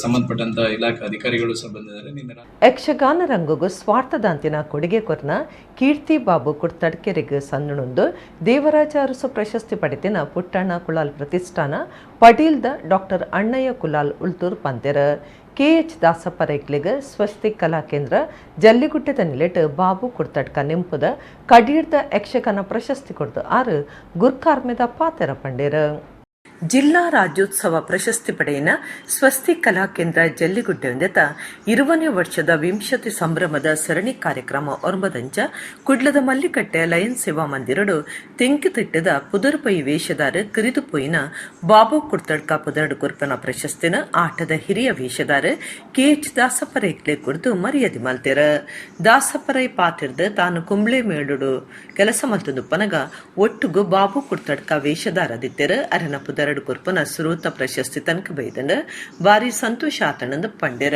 Speaker 8: ಸಂಬಂಧಪಟ್ಟಂತ ಇಲಾಖೆ ಅಧಿಕಾರಿಗಳು ಸಹ ಬಂದಿದ್ದಾರೆ.
Speaker 1: ಯಕ್ಷಗಾನ ರಂಗಗೂ ಸ್ವಾರ್ಥದಾಂತಿನ ಕೊಡುಗೆ ಕೊರ್ನ ಕೀರ್ತಿ ಬಾಬು ಕುಡ್ತಡ್ಕೆರೆಗೆ ಸಣ್ಣನೊಂದು ದೇವರಾಜ ಅರಸು ಪ್ರಶಸ್ತಿ ಪಡೆದಿನ ಪುಟ್ಟಣ್ಣ ಕುಲಾಲ್ ಪ್ರತಿಷ್ಠಾನ ಪಡೀಲ್ದ ಡಾಕ್ಟರ್ ಅಣ್ಣಯ್ಯ ಕುಲಾಲ್ ಉಳ್ತೂರ್ ಪಂತೆರ. KH ದಾಸಪ್ಪ ರೈಕ್ಲಿಗೆ ಸ್ವಸ್ತಿಕ್ ಕಲಾ ಕೇಂದ್ರ ಜಲ್ಲಿಗುಡ್ಡದ ನಿಲೆಟ್ ಬಾಬು ಕುಡ್ತಡ್ಕ ನೆಂಪುದ ಕಡೀರ್ದ ಯಕ್ಷಗಾನ ಪ್ರಶಸ್ತಿ ಕೊಡ್ದು 6 ಗುರ್ಕಾರ್ಮೆದ ಪಾತೆರ ಪಂಡೇರ. ಜಿಲ್ಲಾ ರಾಜ್ಯೋತ್ಸವ ಪ್ರಶಸ್ತಿ ಪಡೆಯಿನ ಸ್ವಸ್ತಿಕ್ ಕಲಾ ಕೇಂದ್ರ ಜಲ್ಲಿಗುಡ್ಡೆಯೊಂದೆತ 20ನೇ ವರ್ಷದ ವಿಂಶತಿ ಸಂಭ್ರಮದ ಸರಣಿ ಕಾರ್ಯಕ್ರಮ ಒರ್ಬದಂಚ ಕುಡ್ಲದ ಮಲ್ಲಿಕಟ್ಟೆ ಲಯನ್ ಸೇವಾ ಮಂದಿರಡು ತೆಂಕಿತಿಟ್ಟದ ಪುದರ್ಪೈ ವೇಷದಾರ ಕಿರಿದುಪೋಯಿನ ಬಾಬು ಕುಡ್ತಡ್ಕ ಪುದರಡು ಕುರ್ಪನ ಪ್ರಶಸ್ತಿನ ಆಟದ ಹಿರಿಯ ವೇಷದಾರ KH ದಾಸಪ್ಪರೈ ಕುರಿತು ಮರ್ಯಾದೆ ಮಲ್ತೆರ. ದಾಸಪ್ಪರೈ ಪಾತಿರ್ದ ತಾನು ಕುಂಬ್ಳೆ ಮೇಳುಡು ಕೆಲಸ ಮಲ್ತದು ಪನಗ ಒಟ್ಟುಗು ಬಾಬು ಕುಡ್ತಡ್ಕ ವೇಷದಾರದಿತ್ತೆರ ಅರನ ಪುದರ ಕುರ್ಪನ ಸುರೂತ ಪ್ರಶಸ್ತಿ ತನಕ ಬೈದಂಡ ಬಾರಿ ಸಂತೋಷ ಆತನಂದ ಪಂಡೆರ.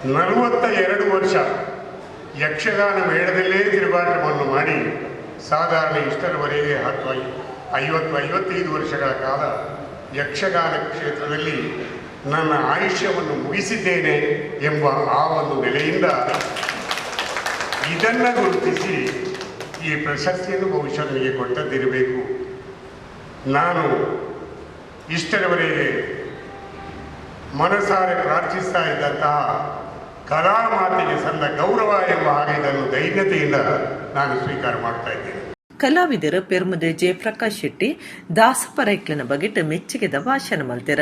Speaker 9: 42 ವರ್ಷ ಯಕ್ಷಗಾನ ಮೇಳದಲ್ಲೇ ತಿರುಗಾಟವನ್ನು ಮಾಡಿ ಸಾಧಾರಣ ಇಷ್ಟರವರೆಗೆ 55 ವರ್ಷಗಳ ಕಾಲ ಯಕ್ಷಗಾನ ಕ್ಷೇತ್ರದಲ್ಲಿ ನನ್ನ ಆಯುಷ್ಯವನ್ನು ಮುಗಿಸಿದ್ದೇನೆ ಎಂಬ ಆ ಒಂದು ನೆಲೆಯಿಂದ ಇದನ್ನು ಗುರುತಿಸಿ ಈ ಪ್ರಶಸ್ತಿಯನ್ನು ಬಹುಶಃ ನನಗೆ ಕೊಟ್ಟದ್ದಿರಬೇಕು. ನಾನು ಇಷ್ಟರವರೆಗೆ ಮನಸಾರೆ ಪ್ರಾರ್ಥಿಸ್ತಾ ಇದ್ದಂತಹ ಕಲಾ ಮಾತಿಗೆ ಸಂದ ಗೌರವ ಎಂಬ ಹಾಗೆ ಇದನ್ನು ಧೈರ್ಯತೆಯಿಂದ ನಾನು ಸ್ವೀಕಾರ ಮಾಡ್ತಾ ಇದ್ದೇನೆ.
Speaker 1: ಕಲಾವಿದರು ಪೆರ್ಮುದೆ ಜಯಪ್ರಕಾಶ್ ಶೆಟ್ಟಿ ದಾಸಪರೈಕ್ಲನ ಬಗೆಟ್ ಮೆಚ್ಚುಗೆದ ಭಾಷಣ ಮಲ್ತೆರ.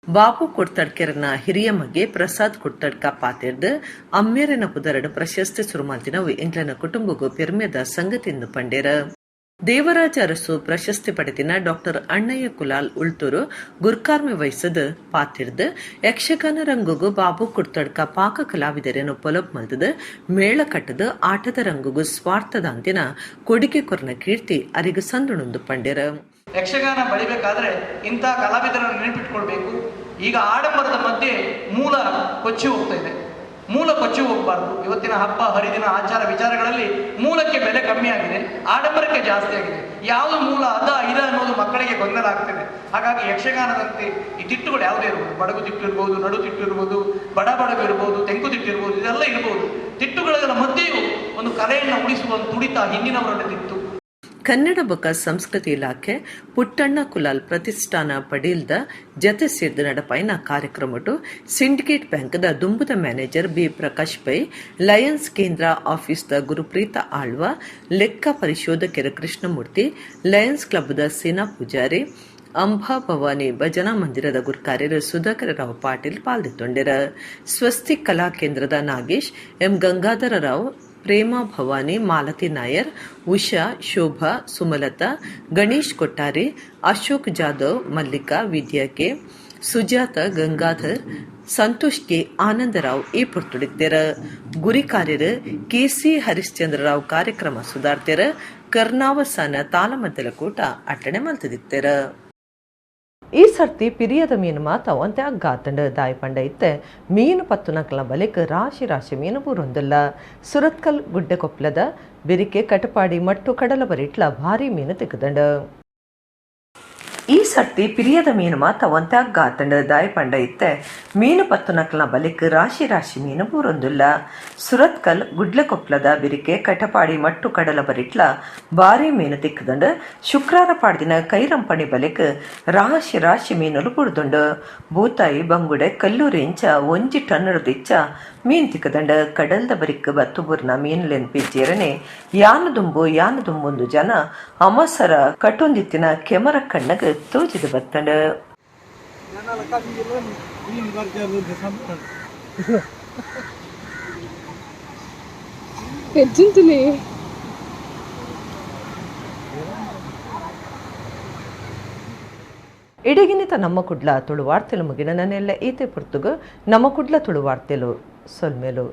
Speaker 1: ಬಾಬು ಕೊಡ್ತಡ್ಕೆರನ ಹಿರಿಯ ಮಗೆ ಪ್ರಸಾದ್ ಕೊಡ್ತಡ್ಕ ಪಾತೆರ್ದು ಅಮ್ಮೇರನ ಪುದರಡು ಪ್ರಶಸ್ತಿ ಸುರುಮಾಲ್ತಿನವು ಎಂಗ್ಲನ ಕುಟುಂಬಗೂ ಪೆರ್ಮೆದ ಸಂಗತಿಯನ್ನು ಪಂಡೇರ. ದೇವರಾಜ ಅರಸು ಪ್ರಶಸ್ತಿ ಪಡೆದಿನ ಡಾಕ್ಟರ್ ಅಣ್ಣಯ್ಯ ಕುಲಾಲ್ ಉಳ್ತೂರು ಗುರ್ಕಾರ್ಮೆ ವಹಿಸದ ಪಾತಿರ್ದು ಯಕ್ಷಗಾನ ರಂಗುಗೂ ಬಾಬು ಕುಡ್ತಡ್ಕ ಪಾಕ ಕಲಾವಿದರನ್ನು ಪೊಲಪ್ ಮಲ್ತದ ಮೇಳ ಕಟ್ಟದ ಆಟದ ರಂಗುಗೂ ಸ್ವಾರ್ಥದ ಅಂತಿನ ಕೊಡುಗೆ ಕೊರನ ಕೀರ್ತಿ ಅರಿಗ ಸಂದುಣುಂದು ಪಂಡೇರ.
Speaker 10: ಯಕ್ಷಗಾನ ಬೆಳಿಬೇಕಾದ್ರೆ ಇಂಥ ಕಲಾವಿದರನ್ನು ನೆನಪಿಟ್ಕೊಳ್ಬೇಕು. ಈಗ ಆಡಂಬರದ ಮಧ್ಯೆ ಮೂಲ ಕೊಚ್ಚಿ ಹೋಗ್ತಾ ಇದೆ. ಮೂಲ ಕೊಚ್ಚಿ ಹೋಗಬಾರ್ದು. ಇವತ್ತಿನ ಹಬ್ಬ ಹರಿದಿನ ಆಚಾರ ವಿಚಾರಗಳಲ್ಲಿ ಮೂಲಕ್ಕೆ ಬೆಲೆ ಕಮ್ಮಿ ಆಗಿದೆ, ಆಡಂಬರಕ್ಕೆ ಜಾಸ್ತಿ ಆಗಿದೆ. ಯಾವುದು ಮೂಲ ಇದ ಅನ್ನೋದು ಮಕ್ಕಳಿಗೆ ಗೊಂದಲ ಆಗ್ತದೆ. ಹಾಗಾಗಿ ಯಕ್ಷಗಾನದಂತೆ ಈ ತಿಟ್ಟುಗಳು ಯಾವುದೇ ಇರ್ಬೋದು, ಬಡಗು ತಿಟ್ಟು ಇರ್ಬೋದು, ನಡು ತಿಟ್ಟು ಇರ್ಬೋದು, ಬಡಗು ಇರ್ಬೋದು, ತೆಂಕು ತಿಟ್ಟು ಇರ್ಬೋದು, ಇದೆಲ್ಲ ಇರ್ಬೋದು. ತಿಟ್ಟುಗಳ ಮಧ್ಯೆಯೂ ಒಂದು ಕಲೆಯನ್ನು ಉಳಿಸುವ ತುಡಿತ ಹಿಂದಿನವರಲ್ಲಿತ್ತು.
Speaker 1: ಕನ್ನಡ ಬೊಕ್ಕ ಸಂಸ್ಕೃತಿ ಇಲಾಖೆ ಪುಟ್ಟಣ್ಣ ಕುಲಾಲ್ ಪ್ರತಿಷ್ಠಾನ ಪಡೀಲ್ದ ಜತೆ ಸೇರಿದ ನಡಪೈನ ಕಾರ್ಯಕ್ರಮಟು ಸಿಂಡಿಕೇಟ್ ಬ್ಯಾಂಕ್ದ ದುಂಬುದ manager B Prakash Pai, Lions ಕೇಂದ್ರ ಆಫೀಸ್ದ ಗುರುಪ್ರೀತ ಆಳ್ವ, ಲೆಕ್ಕ ಪರಿಶೋಧಕರ ಕೃಷ್ಣಮೂರ್ತಿ, ಲಯನ್ಸ್ ಕ್ಲಬ್ದ ಸೇನಾ ಪೂಜಾರಿ, ಅಂಬಾ ಭವಾನಿ ಭಜನಾ ಮಂದಿರದ ಗುರ್ಕಾರ್ಯರು ಸುಧಾಕರ ರಾವ್ ಪಾಟೀಲ್ ಪಾಲ್ಗೊಂಡಿರ. ಸ್ವಸ್ತಿಕ್ ಕಲಾ ಕೇಂದ್ರದ ನಾಗೇಶ್, ಎಂ ಗಂಗಾಧರ ರಾವ್, ಪ್ರೇಮಾ ಭವಾನಿ, ಮಾಲತಿ ನಾಯರ್, ಉಷಾ, ಶೋಭಾ, ಸುಮಲತಾ, ಗಣೇಶ್ ಕೊಟ್ಟಾರಿ, ಅಶೋಕ್ ಜಾಧವ್, ಮಲ್ಲಿಕಾ, ವಿದ್ಯಾ ಕೆ, ಸುಜಾತ, ಗಂಗಾಧರ್, ಸಂತೋಷ್ ಕೆ, ಆನಂದರಾವ್ ಈ ಪುರ್ತುಡಿದ್ದೆರ. ಗುರಿ ಕಾರ್ಯರು ಕೆಸಿ ಹರಿಶ್ಚಂದ್ರರಾವ್ ಕಾರ್ಯಕ್ರಮ ಸುಧಾರ್ತೆರ. ಕರ್ನಾವಸಾನ ತಾಲಮದ್ದಲ ಕೂಟ ಅಟ್ಟಣೆ ಮಲ್ತದಿತ್ತೆರ. ಈ ಸರ್ತಿ ಪಿರಿಯದ ಮೀನು ಮಾತ ಒಂತೆ ಅಗ್ಗಾತಂಡ ದಾಯಪಂಡ ಇತ್ತೆ ಮೀನು ಪತ್ತು ನಕಲ ಬಳಿಕ ರಾಶಿ ಮೀನು ಬೂರೊಂದಿಲ್ಲ. ಸುರತ್ಕಲ್ ಗುಡ್ಡೆ ಕೊಪ್ಪಲದ ಬೆರಿಕೆ ಕಟಪಾಡಿ ಮಟ್ಟು ಕಡಲ ಬರಿಟ್ಲ ಭಾರಿ ಮೀನು ತೆಗೆದಂಡ. ಈ ಸರ್ತಿ ಪಿರಿಯದ ಮೀನು ಮಾತ ಒಂತೆ ಅಗ್ಗಾತಂಡ ದಾಯಪಂಡ ಇತ್ತೆ ಮೀನು ಪತ್ತು ನಕಲ ಬಳಿಕ ರಾಶಿ ಮೀನು ಬೂರೊಂದಿಲ್ಲ. ಸುರತ್ಕಲ್ ಗುಡ್ಲೆ ಕೊಪ್ಪಲದ ಬೆರಿಕೆ ಕಟಪಾಡಿ ಮಟ್ಟು ಕಡಲ ಬರಿಟ್ಲ ಭಾರಿ ಮೀನು ತಿಕ್ಕದಂಡ. ಶುಕ್ರವಾರ ಪಾಡ್ದಿನ ಕೈರಂಪಣಿ ಬಳಿಕ ರಾಶಿ ಮೀನುಲು ಬುಡ್ದುಂಡು. ಬೂತಾಯಿ ಬಂಗುಡೆ ಕಲ್ಲೂರಿ ಇಂಚ 1 ಟನ್ನಡದಿಚ್ಚ ಮೀನ್ ತಿಕ್ಕದಂಡ. ಕಡಲ್ದ ಬರಿಕ್ ಬತ್ತುಬೂರ್ನ ಮೀನುಲೆನ್ಪಿ ಜೇರನೆ ಯಾನು ದುಂಬೊಂದು ಜನ ಅಮಸರ ಕಟೊಂದಿತ್ತಿನ ಕೆಮರ ಕಣ್ಣಗ ತೋಜಿದು ಬತ್ತಂಡ. ಇಡಗಿನಿತ ನಮ್ಮ ಕುಡ್ಲ ತುಳು ವಾರ್ತೆಲು ಮುಗಿನ ನನ್ನೆಲ್ಲ ಈತೆ ಪುರ್ತುಗು ನಮ್ಮ ಕುಡ್ಲ ತುಳು ವಾರ್ತೆಲು ಸೊಲ್ಮೆಲು.